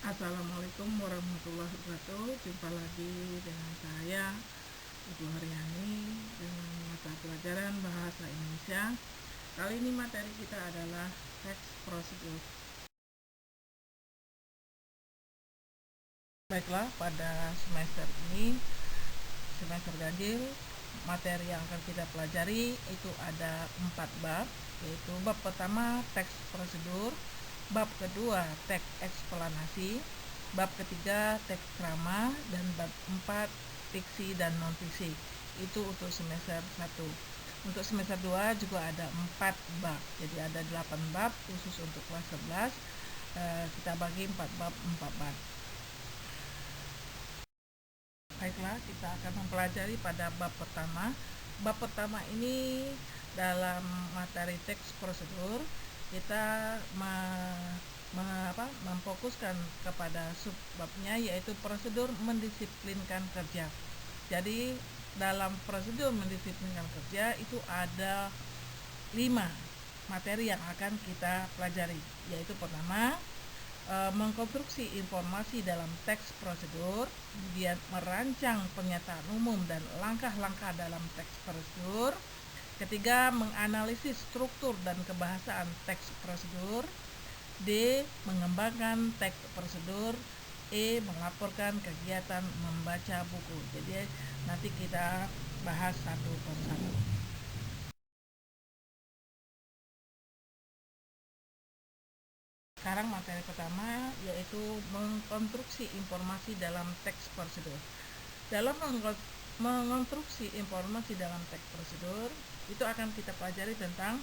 Assalamualaikum warahmatullahi wabarakatuh. Jumpa lagi dengan saya Ibu Haryani dengan mata pelajaran Bahasa Indonesia. Kali ini materi kita adalah teks prosedur. Baiklah, pada semester ini, semester ganjil, materi yang akan kita pelajari itu ada 4 bab, yaitu bab pertama teks prosedur, bab kedua teks eksplanasi, bab ketiga teks krama, dan bab 4 fiksi dan non fiksi. Itu untuk semester 1. Untuk semester 2 juga ada 4 bab, jadi ada 8 bab khusus untuk kelas 11. Kita bagi 4 bab 4 bab. Baiklah, kita akan mempelajari pada bab pertama. Bab pertama ini dalam materi teks prosedur kita memfokuskan kepada subbabnya, yaitu prosedur mendisiplinkan kerja. Jadi dalam prosedur mendisiplinkan kerja itu ada 5 materi yang akan kita pelajari, yaitu pertama mengkonstruksi informasi dalam teks prosedur, kemudian merancang pernyataan umum dan langkah-langkah dalam teks prosedur. Ketiga, menganalisis struktur dan kebahasaan teks prosedur. D. Mengembangkan teks prosedur. E. Melaporkan kegiatan membaca buku. Jadi nanti kita bahas satu persatu. Sekarang materi pertama yaitu mengkonstruksi informasi dalam teks prosedur. Dalam mengonstruksi informasi dalam teks prosedur itu akan kita pelajari tentang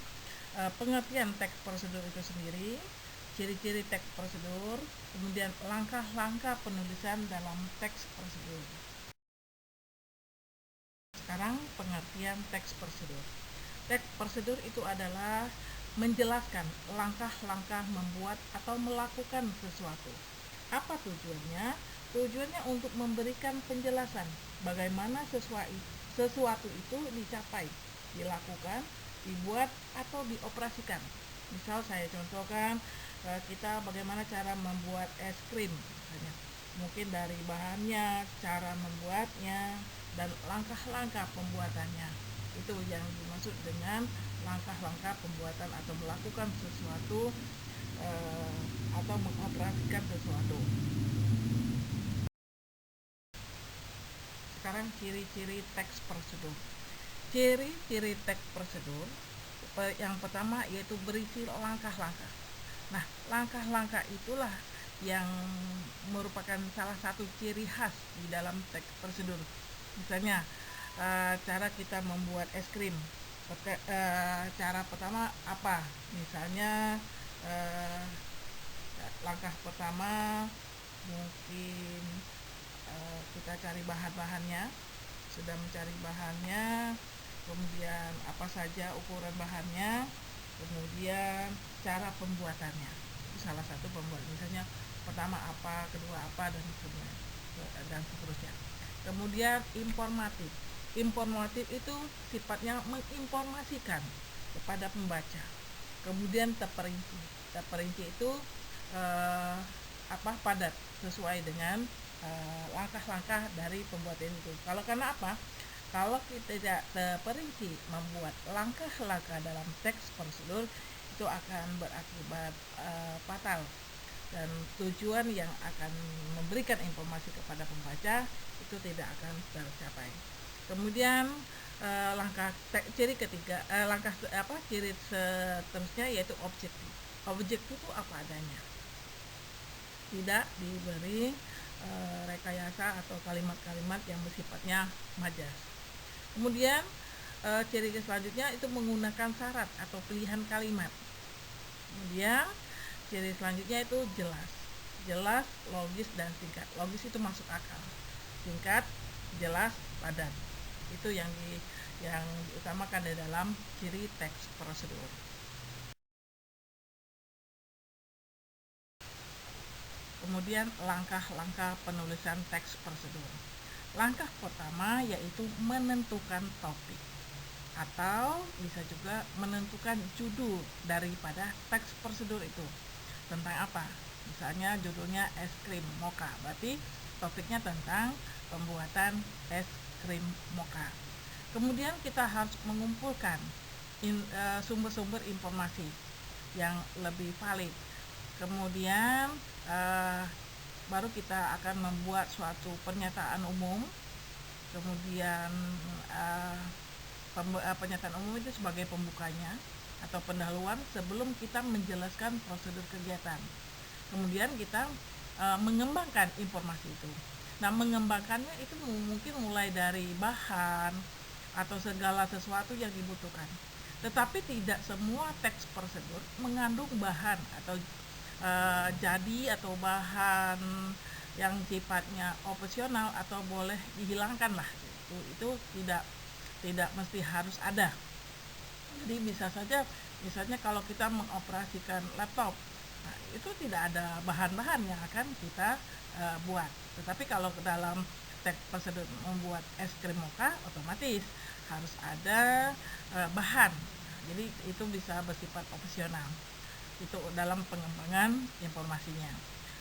pengertian teks prosedur itu sendiri, ciri-ciri teks prosedur, kemudian langkah-langkah penulisan dalam teks prosedur. Sekarang pengertian teks prosedur. Teks prosedur itu adalah menjelaskan langkah-langkah membuat atau melakukan sesuatu. Apa tujuannya? Tujuannya untuk memberikan penjelasan bagaimana sesuatu itu dicapai, dilakukan, dibuat, atau dioperasikan. Misal saya contohkan kita bagaimana cara membuat es krim misalnya. Mungkin dari bahannya, cara membuatnya, dan langkah-langkah pembuatannya. Itu yang dimaksud dengan langkah-langkah pembuatan atau melakukan sesuatu atau mengoperasikan sesuatu. Sekarang ciri-ciri teks prosedur. Ciri-ciri teks prosedur yang pertama yaitu berisi langkah-langkah. Nah, langkah-langkah itulah yang merupakan salah satu ciri khas di dalam teks prosedur. Misalnya cara kita membuat es krim. Cara pertama apa? Misalnya langkah pertama mungkin kita cari bahan-bahannya. Sudah mencari bahannya, kemudian apa saja ukuran bahannya, kemudian cara pembuatannya. Itu salah satu pembuat. Misalnya pertama apa, kedua apa, dan seterusnya. Kemudian informatif. Informatif itu sifatnya menginformasikan kepada pembaca. Kemudian terperinci. Terperinci itu padat sesuai dengan langkah-langkah dari pembuatan itu. Kalau karena apa? Kalau kita tidak terperinci membuat langkah-langkah dalam teks prosedur, itu akan berakibat fatal, dan tujuan yang akan memberikan informasi kepada pembaca itu tidak akan tercapai. Kemudian ciri ketiga, ciri seterusnya yaitu objektif. Objektif itu apa adanya, tidak diberi rekayasa atau kalimat-kalimat yang bersifatnya majas. Kemudian ciri selanjutnya itu menggunakan syarat atau pilihan kalimat. Kemudian ciri selanjutnya itu jelas, logis, dan singkat. Logis itu masuk akal, singkat, jelas, padat. Itu yang diutamakan di dalam ciri teks prosedur. Kemudian langkah-langkah penulisan teks prosedur. Langkah pertama yaitu menentukan topik, atau bisa juga menentukan judul daripada teks prosedur itu. tentang apa. Misalnya judulnya es krim mocha, berarti topiknya tentang pembuatan es krim mocha. Kemudian kita harus mengumpulkan sumber-sumber informasi yang lebih valid. Kemudian baru kita akan membuat suatu pernyataan umum. Kemudian pernyataan umum itu sebagai pembukanya atau pendahuluan sebelum kita menjelaskan prosedur kegiatan. Kemudian kita mengembangkan informasi itu. Nah, mengembangkannya itu mungkin mulai dari bahan atau segala sesuatu yang dibutuhkan. Tetapi tidak semua teks prosedur mengandung bahan atau jadi atau bahan yang sifatnya opsional atau boleh dihilangkan lah. Itu tidak mesti harus ada. Jadi bisa saja misalnya kalau kita mengoperasikan laptop, nah, itu tidak ada bahan-bahan yang akan kita buat. Tetapi kalau dalam teks prosedur membuat es krim mocha, otomatis harus ada bahan. Jadi itu bisa bersifat opsional. Itu dalam pengembangan informasinya.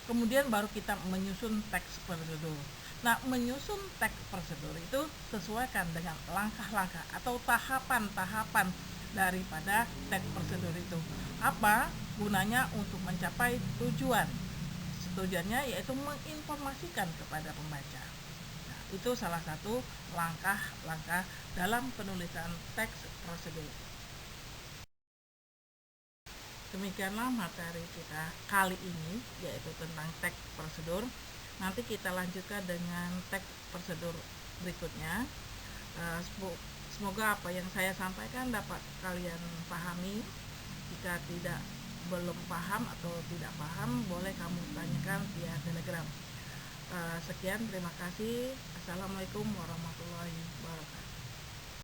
Kemudian baru kita menyusun teks prosedur. Nah, menyusun teks prosedur itu sesuaikan dengan langkah-langkah atau tahapan-tahapan daripada teks prosedur itu. Apa gunanya? Untuk mencapai tujuan. Tujuannya yaitu menginformasikan kepada pembaca. Nah, itu salah satu langkah-langkah dalam penulisan teks prosedur. Demikianlah materi kita kali ini, yaitu tentang teks prosedur. Nanti kita lanjutkan dengan teks prosedur berikutnya. Semoga apa yang saya sampaikan dapat kalian pahami. Jika belum paham atau tidak paham, boleh kamu tanyakan via Telegram. Sekian, terima kasih. Assalamualaikum warahmatullahi wabarakatuh.